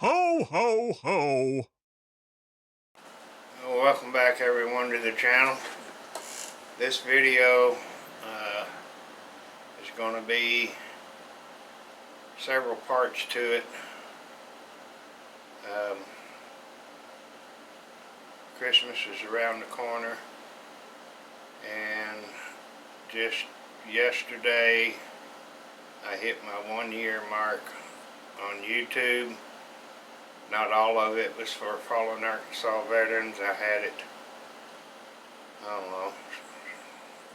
Ho, ho, ho. Well, welcome back everyone to the channel. This video is going to be several parts to it. Um, Christmas is around the corner, and just yesterday I hit my 1 year mark on YouTube. Not all of it was for fallen Arkansas veterans. I had it, I don't know,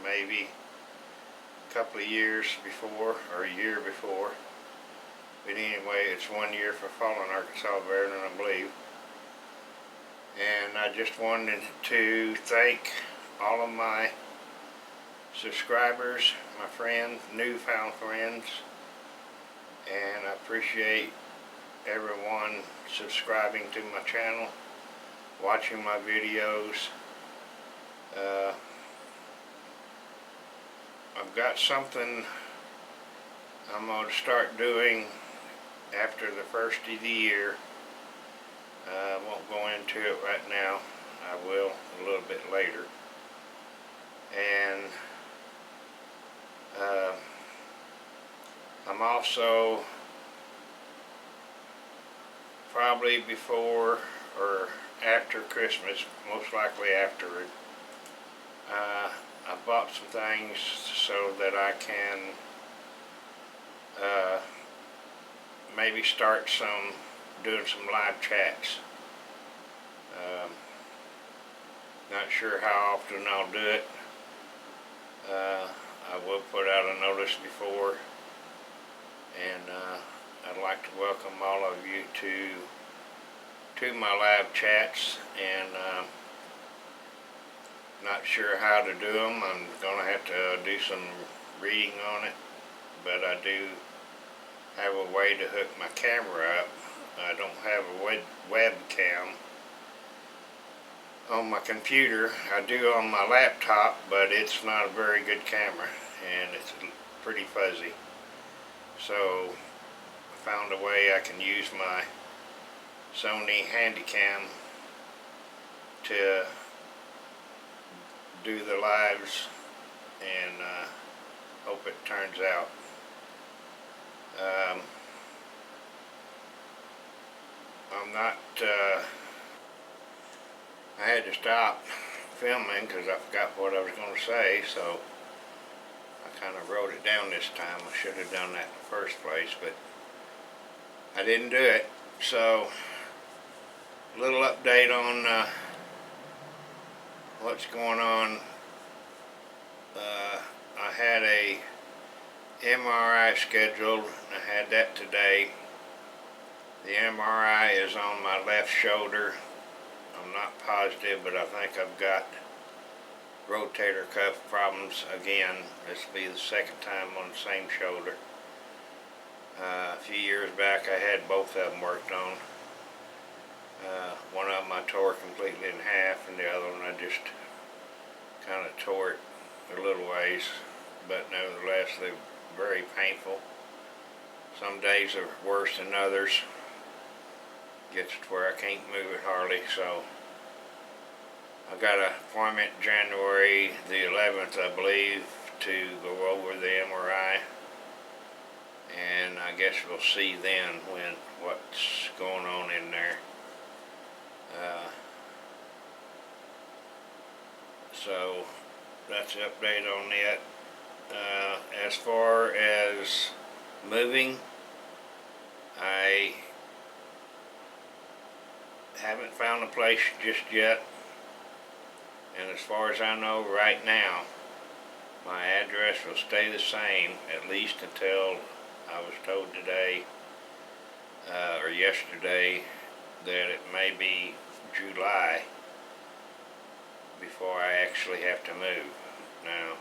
maybe a couple of years before, or a year before. But anyway, it's 1 year for fallen Arkansas veteran, I believe. And I just wanted to thank all of my subscribers, my friends, newfound friends, and I appreciate everyone subscribing to my channel, watching my videos. I've got something I'm going to start doing after the first of the year. I won't go into it right now. I will a little bit later. And I'm also probably before or after Christmas, most likely after it, I bought some things so that I can maybe start doing some live chats. Not sure how often I'll do it. I will put out a notice before, and I'd like to welcome all of you to my live chats, and not sure how to do them. I'm gonna have to do some reading on it, but I do have a way to hook my camera up. I don't have a webcam on my computer. I do on my laptop, but it's not a very good camera, and it's pretty fuzzy. So I found a way I can use my Sony Handycam to do the lives, and hope it turns out. I'm not, I had to stop filming because I forgot what I was going to say, so I kind of wrote it down this time. I should have done that in the first place, but I didn't do it. So, a little update on what's going on. I had a MRI scheduled. I had that today. The MRI is on my left shoulder. I'm not positive, but I think I've got rotator cuff problems again. This will be the second time on the same shoulder. A few years back I had both of them worked on. One of them I tore completely in half, and the other one I just kind of tore it a little ways, but nevertheless they're very painful. Some days are worse than others. Gets to where I can't move it hardly, so I got an appointment January the 11th, I believe, to go over the MRI, and I guess we'll see then what's going on in there. So that's the update on that. As far as moving, I haven't found a place just yet, and as far as I know right now, my address will stay the same at least until I was told today or yesterday that it may be July before I actually have to move. Now,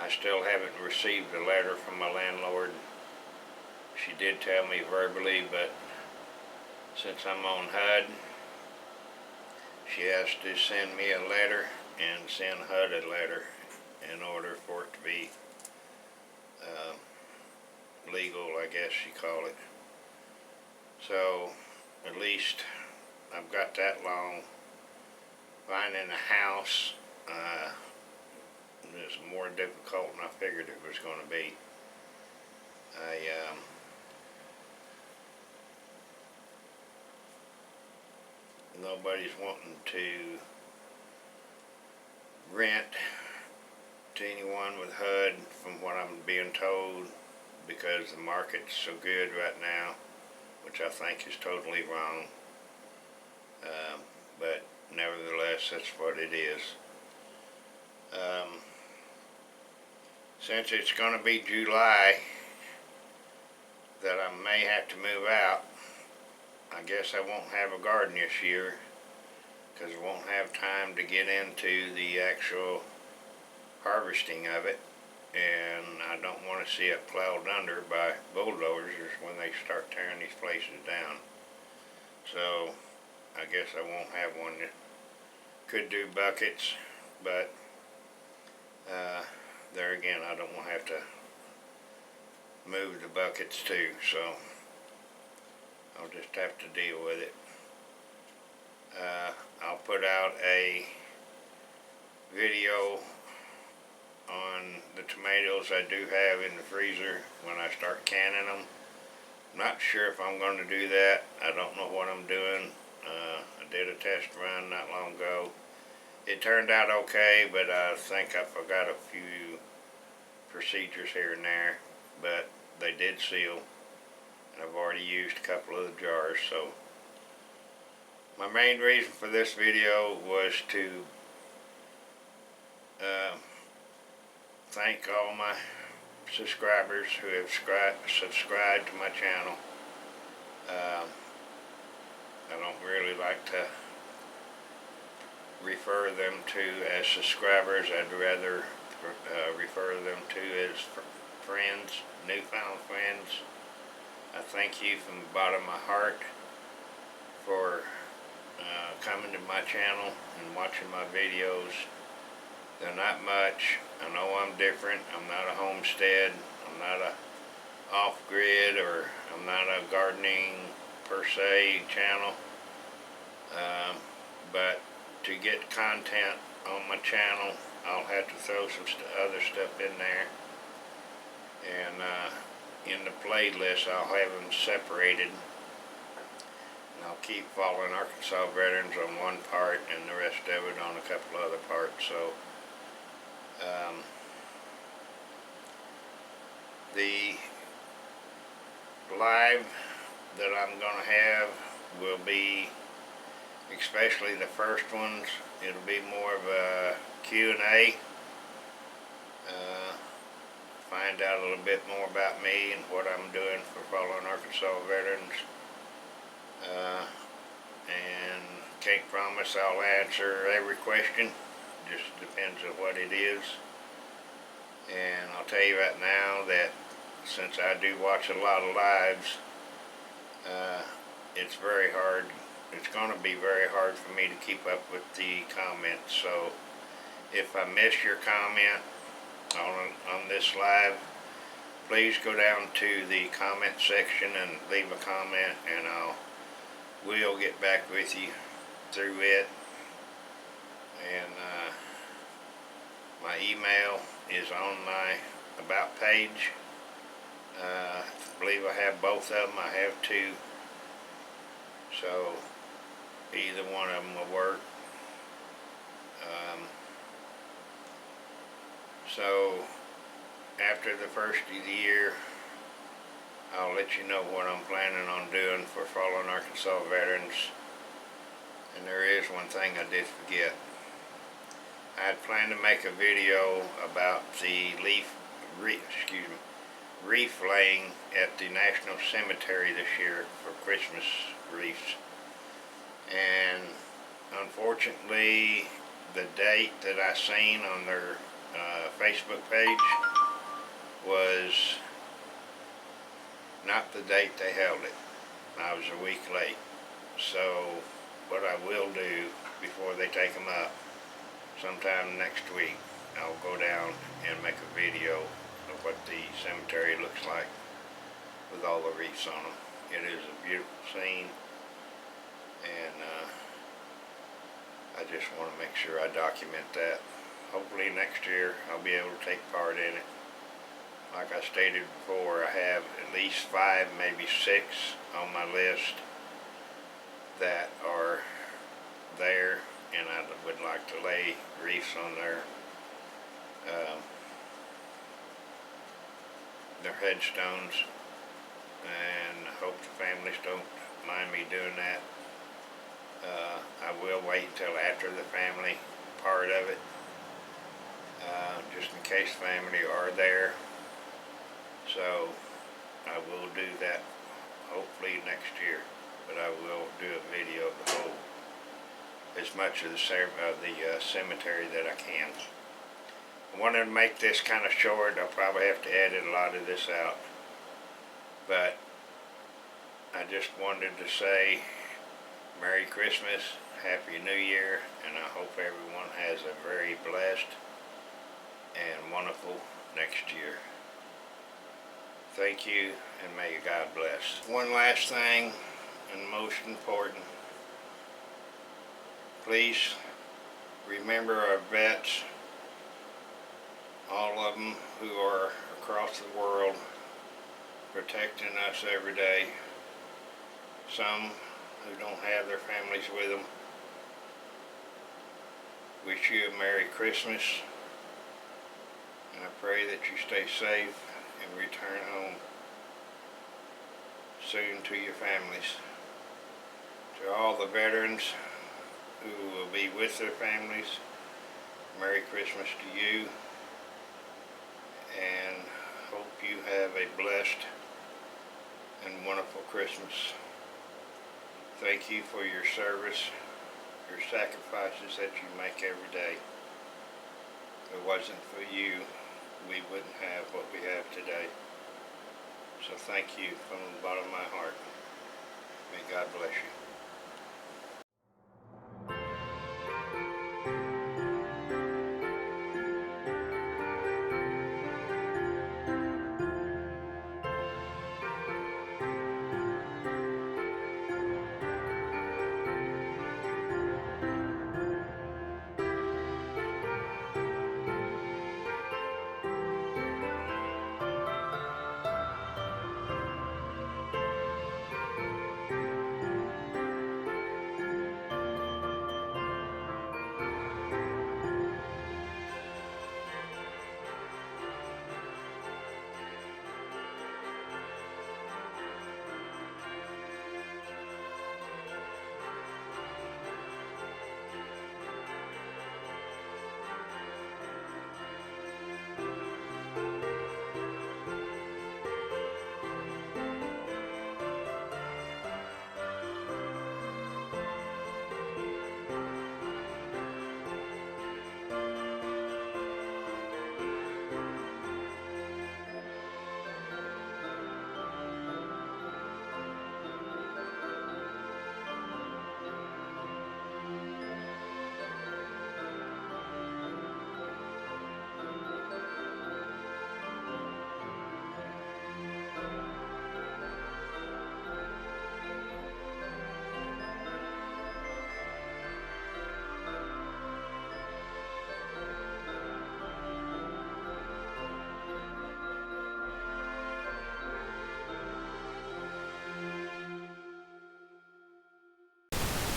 I still haven't received a letter from my landlord. She did tell me verbally, but since I'm on HUD, she has to send me a letter and send HUD a letter in order for it to be legal, I guess you call it. So at least I've got that long. Finding a house is more difficult than I figured it was going to be. Nobody's wanting to rent to anyone with HUD, from what I'm being told, because the market's so good right now, which I think is totally wrong. But nevertheless, that's what it is. Since it's going to be July that I may have to move out, I guess I won't have a garden this year, because I won't have time to get into the actual harvesting of it, and I don't want to see it plowed under by bulldozers when they start tearing these places down. So I guess I won't have one. Could do buckets, but there again, I don't want to have to move the buckets too, so I'll just have to deal with it. I'll put out a video on the tomatoes I do have in the freezer when I start canning them. Not sure if I'm going to do that. I don't know what I'm doing. I did a test run not long ago. It turned out okay, but I think I forgot a few procedures here and there, but they did seal. I've already used a couple of the jars. So my main reason for this video was to thank all my subscribers who have subscribed to my channel. I don't really like to refer them to as subscribers. I'd rather refer them to as friends, newfound friends. I thank you from the bottom of my heart for coming to my channel and watching my videos. They're not much. I know I'm different. I'm not a homestead. I'm not a off-grid, or I'm not a gardening per se channel. But to get content on my channel, I'll have to throw some other stuff in there. And in the playlist, I'll have them separated. And I'll keep following Arkansas Veterans on one part and the rest of it on a couple other parts. So the live that I'm going to have will be, especially the first ones, it'll be more of a Q&A. Find out a little bit more about me and what I'm doing for following Arkansas Veterans. And can't promise I'll answer every question. Just depends on what it is. And I'll tell you right now that since I do watch a lot of lives, it's very hard. It's going to be very hard for me to keep up with the comments. So if I miss your comment on this live, please go down to the comment section and leave a comment, and we'll get back with you through it. And my email is on my about page. I believe I have both of them. I have two, so either one of them will work. So after the first of the year, I'll let you know what I'm planning on doing for Fallen Arkansas Veterans. And there is one thing I did forget. I had planned to make a video about the wreath laying at the National Cemetery this year for Christmas wreaths. And unfortunately, the date that I seen on their Facebook page was not the date they held it. I was a week late. So what I will do before they take them up, sometime next week, I'll go down and make a video of what the cemetery looks like with all the wreaths on them. It is a beautiful scene, and I just want to make sure I document that. Hopefully next year I'll be able to take part in it. Like I stated before, I have at least 5, maybe 6 on my list that are there, and I would like to lay wreaths on their headstones, and I hope the families don't mind me doing that. I will wait until after the family part of it, just in case family are there. So I will do that hopefully next year, but I will do a video of the whole, as much of the cemetery that I can. I wanted to make this kind of short. I'll probably have to edit a lot of this out, but I just wanted to say Merry Christmas, Happy New Year, and I hope everyone has a very blessed and wonderful next year. Thank you, and may God bless. One last thing, and most important, please remember our vets, all of them who are across the world protecting us every day. Some who don't have their families with them. Wish you a Merry Christmas, and I pray that you stay safe and return home soon to your families. To all the veterans who will be with their families, Merry Christmas to you, and hope you have a blessed and wonderful Christmas. Thank you for your service, your sacrifices that you make every day. If it wasn't for you, we wouldn't have what we have today. So thank you from the bottom of my heart. May God bless you.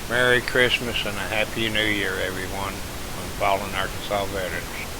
Merry Christmas and a Happy New Year, everyone, from Fallen Arkansas Veterans.